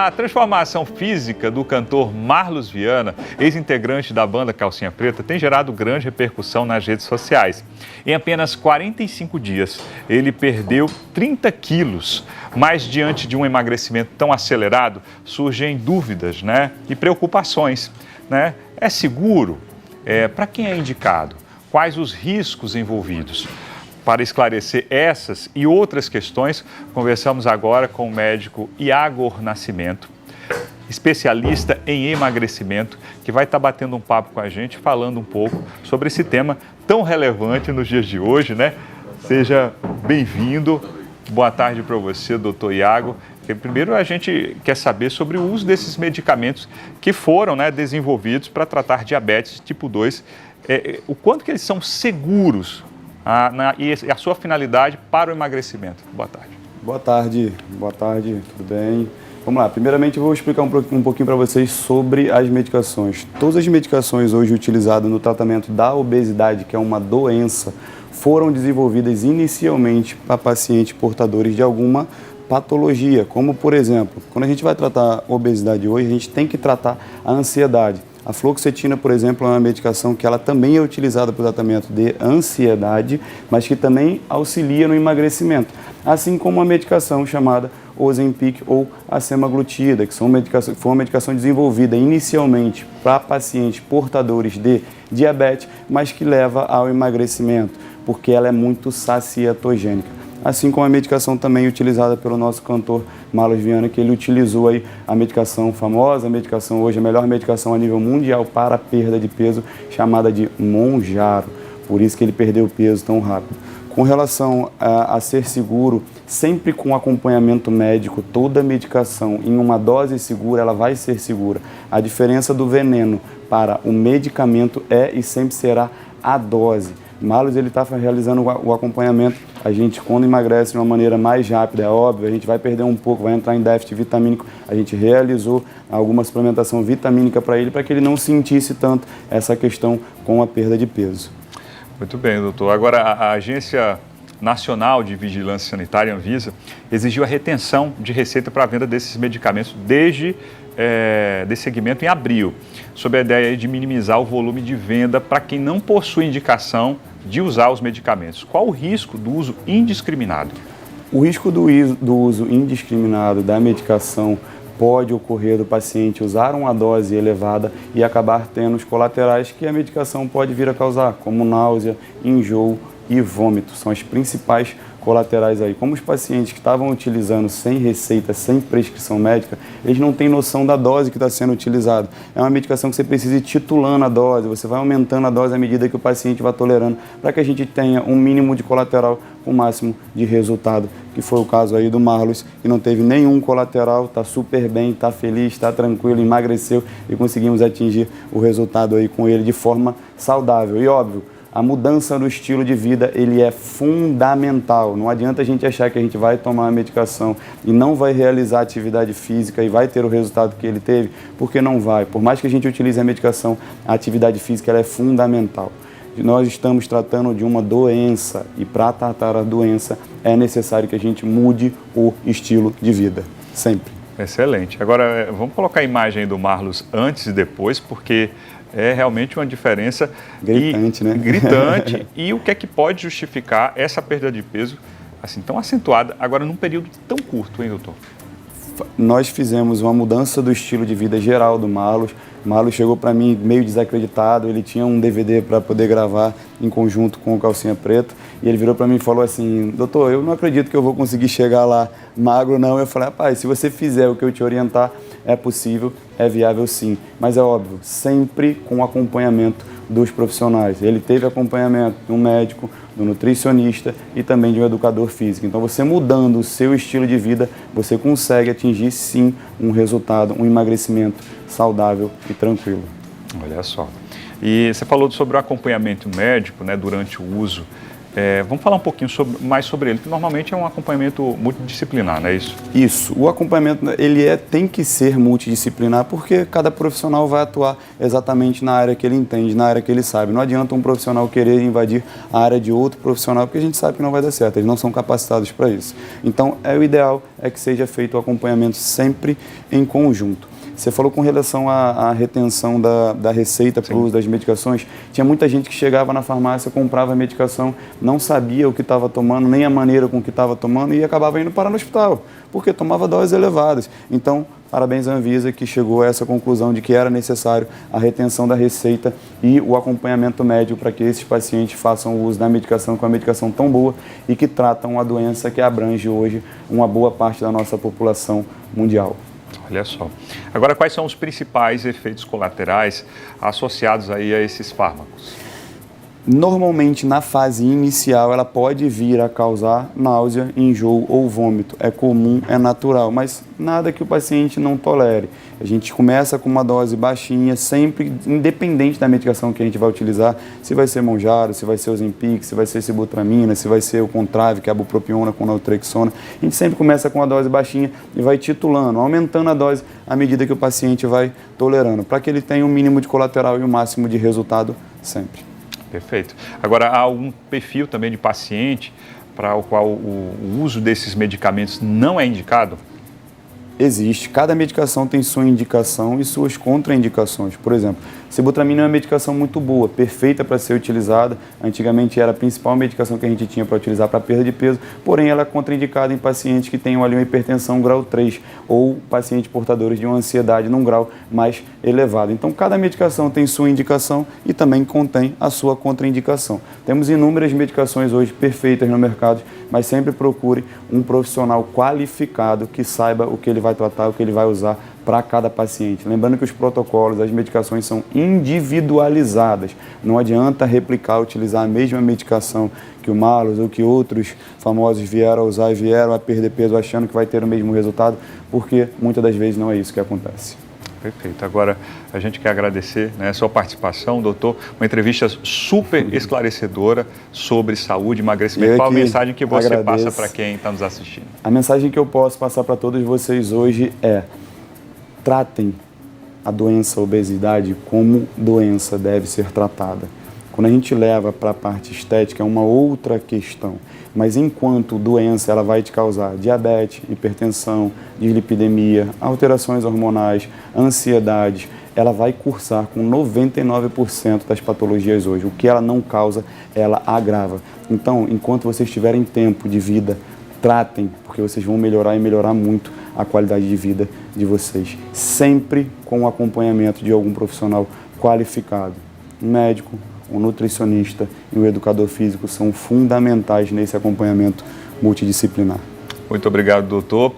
A transformação física do cantor Marlos Viana, ex-integrante da banda Calcinha Preta, tem gerado grande repercussão nas redes sociais. Em apenas 45 dias, ele perdeu 30 quilos. Mas diante de um emagrecimento tão acelerado, surgem dúvidas, e preocupações. É seguro? Para quem é indicado? Quais os riscos envolvidos? Para esclarecer essas e outras questões, conversamos agora com o médico Iago Nascimento, especialista em emagrecimento, que vai estar batendo um papo com a gente, falando um pouco sobre esse tema tão relevante nos dias de hoje, Seja bem-vindo. Boa tarde para você, doutor Iago. Primeiro, a gente quer saber sobre o uso desses medicamentos que foram desenvolvidos para tratar diabetes tipo 2. O quanto que eles são seguros e a sua finalidade para o emagrecimento. Boa tarde. Boa tarde, tudo bem? Vamos lá, primeiramente eu vou explicar um pouquinho para vocês sobre as medicações. Todas as medicações hoje utilizadas no tratamento da obesidade, que é uma doença, foram desenvolvidas inicialmente para pacientes portadores de alguma patologia, como por exemplo, quando a gente vai tratar a obesidade hoje, a gente tem que tratar a ansiedade. A fluoxetina, por exemplo, é uma medicação que ela também é utilizada para o tratamento de ansiedade, mas que também auxilia no emagrecimento, assim como uma medicação chamada Ozempic ou a semaglutida, que foi uma medicação desenvolvida inicialmente para pacientes portadores de diabetes, mas que leva ao emagrecimento, porque ela é muito sacietogênica. Assim como a medicação também utilizada pelo nosso cantor Marlos Viana, que ele utilizou aí a medicação famosa, a medicação hoje, a melhor medicação a nível mundial para a perda de peso, chamada de Mounjaro. Por isso que ele perdeu peso tão rápido. Com relação a ser seguro, sempre com acompanhamento médico, toda medicação em uma dose segura, ela vai ser segura. A diferença do veneno para o medicamento é e sempre será a dose. Marlos, ele está realizando o acompanhamento. A gente, quando emagrece de uma maneira mais rápida, é óbvio, a gente vai perder um pouco, vai entrar em déficit vitamínico. A gente realizou alguma suplementação vitamínica para ele, para que ele não sentisse tanto essa questão com a perda de peso. Muito bem, doutor. Agora, a Agência Nacional de Vigilância Sanitária, Anvisa, exigiu a retenção de receita para a venda desses medicamentos desde desse segmento em abril, sob a ideia de minimizar o volume de venda para quem não possui indicação de usar os medicamentos. Qual o risco do uso indiscriminado? O risco do uso indiscriminado da medicação pode ocorrer do paciente usar uma dose elevada e acabar tendo os colaterais que a medicação pode vir a causar, como náusea, enjoo e vômito. São as principais colaterais aí. Como os pacientes que estavam utilizando sem receita, sem prescrição médica, eles não têm noção da dose que está sendo utilizada. É uma medicação que você precisa ir titulando a dose, você vai aumentando a dose à medida que o paciente vai tolerando, para que a gente tenha um mínimo de colateral com o máximo de resultado, que foi o caso aí do Marlos, que não teve nenhum colateral, está super bem, está feliz, está tranquilo, emagreceu e conseguimos atingir o resultado aí com ele de forma saudável. E óbvio, a mudança do estilo de vida, ele é fundamental. Não adianta a gente achar que a gente vai tomar a medicação e não vai realizar atividade física e vai ter o resultado que ele teve, porque não vai. Por mais que a gente utilize a medicação, a atividade física ela é fundamental. Nós estamos tratando de uma doença e para tratar a doença é necessário que a gente mude o estilo de vida, sempre. Excelente. Agora, vamos colocar a imagem aí do Marlos antes e depois, porque é realmente uma diferença gritante, gritante. E o que é que pode justificar essa perda de peso assim tão acentuada, agora num período tão curto, hein, doutor? Nós fizemos uma mudança do estilo de vida geral do Marlos. O Marlos chegou para mim meio desacreditado, ele tinha um DVD para poder gravar em conjunto com o Calcinha Preta, e ele virou para mim e falou assim: doutor, eu não acredito que eu vou conseguir chegar lá magro não. Eu falei: rapaz, se você fizer o que eu te orientar, é possível, é viável sim, mas é óbvio, sempre com acompanhamento dos profissionais. Ele teve acompanhamento de um médico, do nutricionista e também de um educador físico. Então, você mudando o seu estilo de vida, você consegue atingir sim um resultado, um emagrecimento saudável e tranquilo. Olha só. E você falou sobre o acompanhamento médico, durante o uso Vamos falar um pouquinho mais sobre ele, que normalmente é um acompanhamento multidisciplinar, não é isso? Isso. O acompanhamento tem que ser multidisciplinar porque cada profissional vai atuar exatamente na área que ele entende, na área que ele sabe. Não adianta um profissional querer invadir a área de outro profissional porque a gente sabe que não vai dar certo, eles não são capacitados para isso. Então, o ideal é que seja feito o acompanhamento sempre em conjunto. Você falou com relação à retenção da receita para o uso das medicações. Tinha muita gente que chegava na farmácia, comprava a medicação, não sabia o que estava tomando, nem a maneira com que estava tomando e acabava indo parar no hospital, porque tomava doses elevadas. Então, parabéns à Anvisa que chegou a essa conclusão de que era necessário a retenção da receita e o acompanhamento médico para que esses pacientes façam o uso da medicação com a medicação tão boa e que tratam a doença que abrange hoje uma boa parte da nossa população mundial. Olha só. Agora, quais são os principais efeitos colaterais associados aí a esses fármacos? Normalmente, na fase inicial, ela pode vir a causar náusea, enjoo ou vômito. É comum, é natural, mas nada que o paciente não tolere. A gente começa com uma dose baixinha, sempre independente da medicação que a gente vai utilizar, se vai ser Mounjaro, se vai ser o Ozempic, se vai ser Sibutramina, se vai ser o Contrave, que é a bupropiona com naltrexona. A gente sempre começa com uma dose baixinha e vai titulando, aumentando a dose à medida que o paciente vai tolerando, para que ele tenha um mínimo de colateral e o máximo de resultado sempre. Perfeito. Agora, há algum perfil também de paciente para o qual o uso desses medicamentos não é indicado? Existe. Cada medicação tem sua indicação e suas contraindicações. Por exemplo, Sibutramina é uma medicação muito boa, perfeita para ser utilizada. Antigamente era a principal medicação que a gente tinha para utilizar para perda de peso, porém ela é contraindicada em pacientes que tenham ali uma hipertensão grau 3 ou pacientes portadores de uma ansiedade num grau mais elevado. Então, cada medicação tem sua indicação e também contém a sua contraindicação. Temos inúmeras medicações hoje perfeitas no mercado, mas sempre procure um profissional qualificado que saiba o que ele vai tratar, o que ele vai usar para cada paciente. Lembrando que os protocolos, as medicações são individualizadas. Não adianta replicar, utilizar a mesma medicação que o Marlos ou que outros famosos vieram a usar e vieram a perder peso achando que vai ter o mesmo resultado, porque muitas das vezes não é isso que acontece. Perfeito. Agora, a gente quer agradecer a sua participação, doutor. Uma entrevista super esclarecedora sobre saúde e emagrecimento. Qual a mensagem que você passa para quem está nos assistindo? A mensagem que eu posso passar para todos vocês hoje é: tratem a doença, a obesidade, como doença deve ser tratada. Quando a gente leva para a parte estética é uma outra questão, mas enquanto doença ela vai te causar diabetes, hipertensão, dislipidemia, alterações hormonais, ansiedade, ela vai cursar com 99% das patologias hoje. O que ela não causa, ela agrava. Então, enquanto vocês tiverem tempo de vida, tratem, porque vocês vão melhorar e melhorar muito a qualidade de vida de vocês. Sempre com o acompanhamento de algum profissional qualificado, um médico, um nutricionista e um educador físico são fundamentais nesse acompanhamento multidisciplinar. Muito obrigado, doutor.